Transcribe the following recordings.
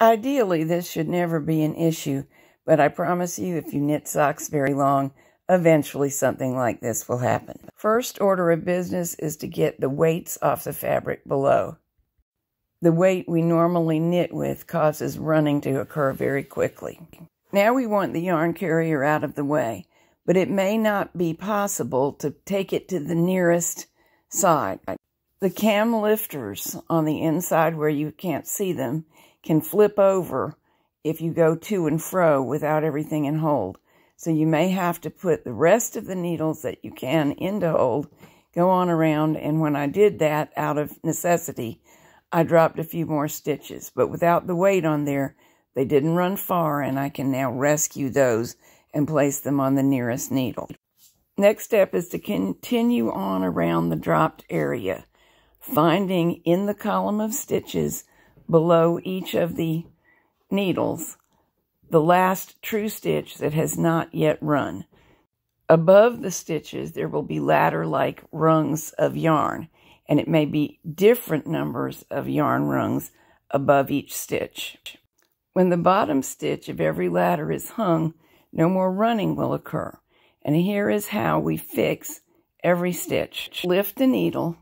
Ideally, this should never be an issue, but I promise you, if you knit socks very long, eventually something like this will happen. First order of business is to get the weights off the fabric below. The weight we normally knit with causes running to occur very quickly. Now we want the yarn carrier out of the way, but it may not be possible to take it to the nearest side. The cam lifters on the inside where you can't see them can flip over if you go to and fro without everything in hold. So you may have to put the rest of the needles that you can into hold, go on around, and when I did that out of necessity, I dropped a few more stitches. But without the weight on there, they didn't run far, and I can now rescue those and place them on the nearest needle. Next step is to continue on around the dropped area, finding in the column of stitches below each of the needles the last true stitch that has not yet run. Above the stitches, there will be ladder-like rungs of yarn, and it may be different numbers of yarn rungs above each stitch. When the bottom stitch of every ladder is hung, no more running will occur. And here is how we fix every stitch. Lift the needle,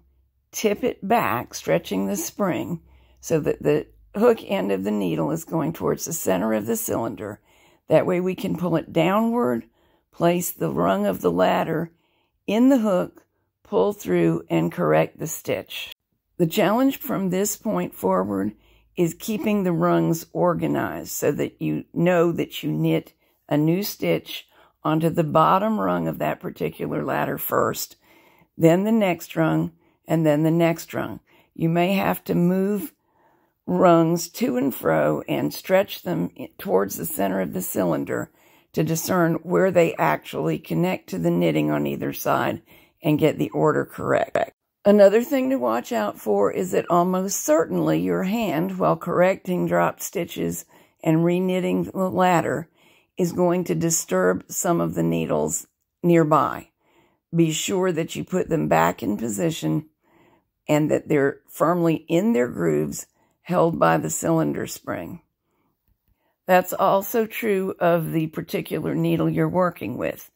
tip it back, stretching the spring, so that the hook end of the needle is going towards the center of the cylinder. That way we can pull it downward, place the rung of the ladder in the hook, pull through, and correct the stitch. The challenge from this point forward is keeping the rungs organized so that you know that you knit a new stitch onto the bottom rung of that particular ladder first, then the next rung, and then the next rung. You may have to move rungs to and fro and stretch them towards the center of the cylinder to discern where they actually connect to the knitting on either side and get the order correct. Another thing to watch out for is that almost certainly your hand, while correcting dropped stitches and reknitting the ladder, is going to disturb some of the needles nearby. Be sure that you put them back in position and that they're firmly in their grooves, held by the cylinder spring. That's also true of the particular needle you're working with.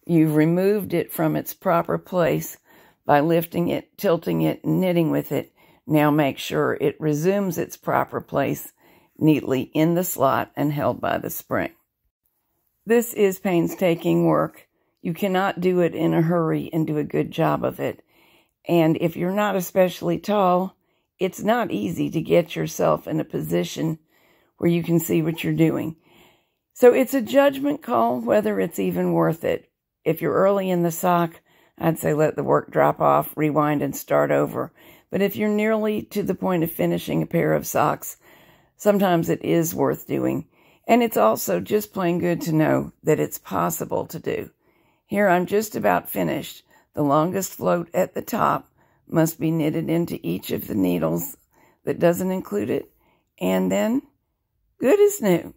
You've removed it from its proper place by lifting it, tilting it, and knitting with it. Now make sure it resumes its proper place neatly in the slot and held by the spring. This is painstaking work. You cannot do it in a hurry and do a good job of it. And if you're not especially tall, it's not easy to get yourself in a position where you can see what you're doing. So it's a judgment call whether it's even worth it. If you're early in the sock, I'd say let the work drop off, rewind, and start over. But if you're nearly to the point of finishing a pair of socks, sometimes it is worth doing. And it's also just plain good to know that it's possible to do. Here I'm just about finished. The longest float at the top must be knitted into each of the needles that doesn't include it, and then good as new.